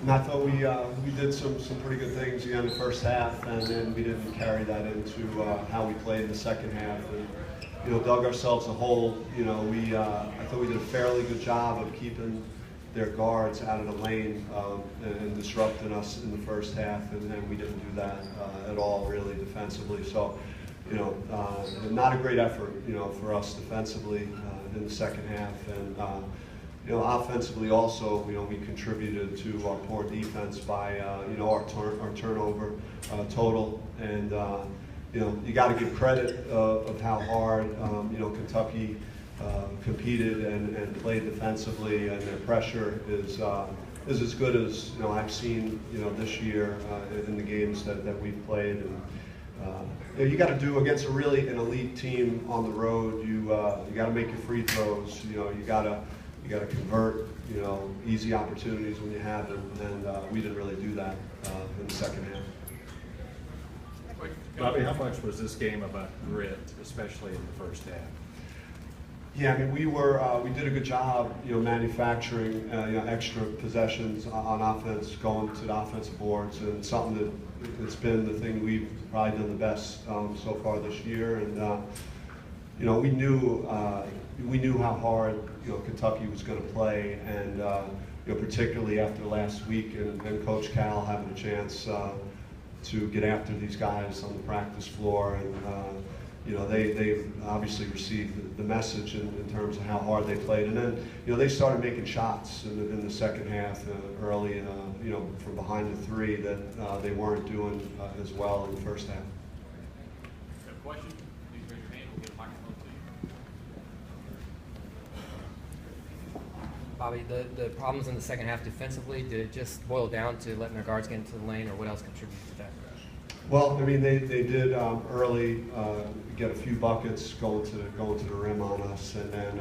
And I thought we did some pretty good things again in the first half, and then we didn't carry that into how we played in the second half. And, dug ourselves a hole. I thought we did a fairly good job of keeping their guards out of the lane and disrupting us in the first half, and then we didn't do that at all, really, defensively. So, not a great effort, for us defensively in the second half. And offensively also, we contributed to our poor defense by, our turnover total. And, you got to give credit of how hard, Kentucky competed and played defensively, and their pressure is as good as, I've seen, this year in the games that we've played. And, you got to do against an elite team on the road. You got to make your free throws. You got to convert, easy opportunities when you have them, and we didn't really do that in the second half. Bobby, how much was this game about grit, especially in the first half? Yeah, I mean, we did a good job, manufacturing, extra possessions on offense, going to the offensive boards, and something that's been the thing we've probably done the best so far this year. And we knew how hard Kentucky was going to play, and particularly after last week, and Coach Cal having a chance to get after these guys on the practice floor, and they obviously received the message in terms of how hard they played. And then they started making shots in the second half early, from behind the three that they weren't doing as well in the first half. Got a question? Please raise your hand. We'll get a microphone to you. Bobby, the problems in the second half defensively, did it just boil down to letting their guards get into the lane, or what else contributed to that? Well, I mean, they did early get a few buckets going to the rim on us, and then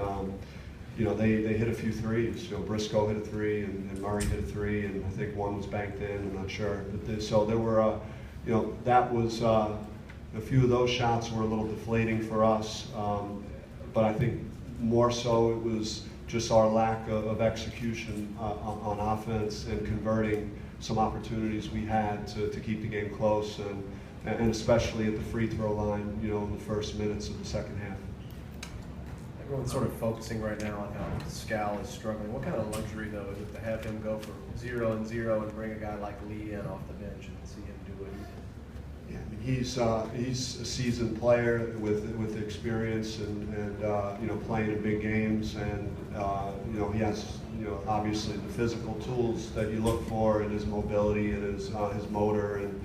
they hit a few threes. Briscoe hit a three, and Murray hit a three, and I think one was banked in. I'm not sure, but so there were, that was a few of those shots were a little deflating for us, but I think more so it was just our lack of execution on offense and converting some opportunities we had to keep the game close, and especially at the free throw line, in the first minutes of the second half. Everyone's sort of focusing right now on how Scal is struggling. What kind of luxury, though, is it to have him go for 0-0 and bring a guy like Lee in off the bench and see him do what he did? Yeah, I mean, he's a seasoned player with experience and playing in big games, and he has obviously the physical tools that you look for, and his mobility and his motor, and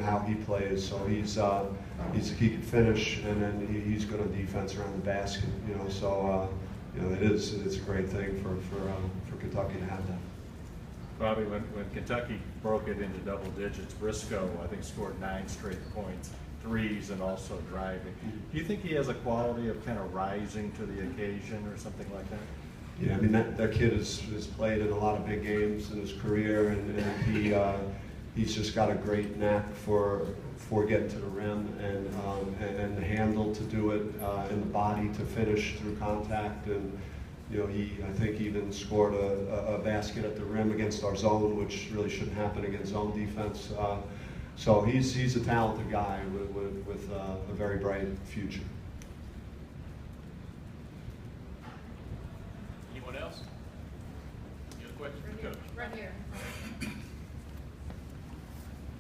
how he plays. So he can finish, and then he's good on defense around the basket. So it's a great thing for Kentucky to have that. Bobby, when Kentucky broke it into double digits, Briscoe, I think, scored 9 straight points, threes, and also driving. Do you think he has a quality of kind of rising to the occasion or something like that? Yeah, I mean, that kid has played in a lot of big games in his career, and he's just got a great knack for getting to the rim, and the handle to do it, and the body to finish through contact. And I think even scored a basket at the rim against our zone, which really shouldn't happen against zone defense. So he's a talented guy with a very bright future. Anyone else? You have a question for Coach? Right here.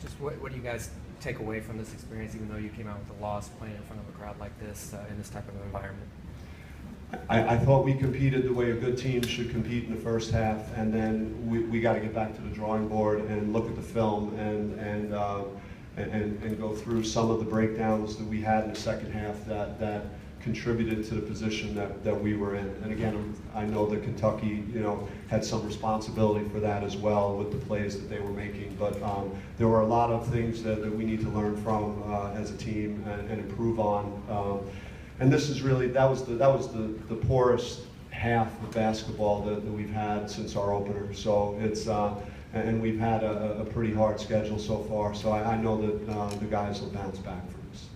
Just what do you guys take away from this experience, even though you came out with a loss, playing in front of a crowd like this in this type of environment? I thought we competed the way a good team should compete in the first half, and then we got to get back to the drawing board and look at the film and go through some of the breakdowns that we had in the second half that contributed to the position that we were in. And again, I know that Kentucky, had some responsibility for that as well with the plays that they were making. But there were a lot of things that we need to learn from as a team and improve on. And this is really, that was the poorest half of basketball that we've had since our opener. So it's, and we've had a pretty hard schedule so far. So I know that the guys will bounce back from this.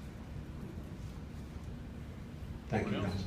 Thank you, guys.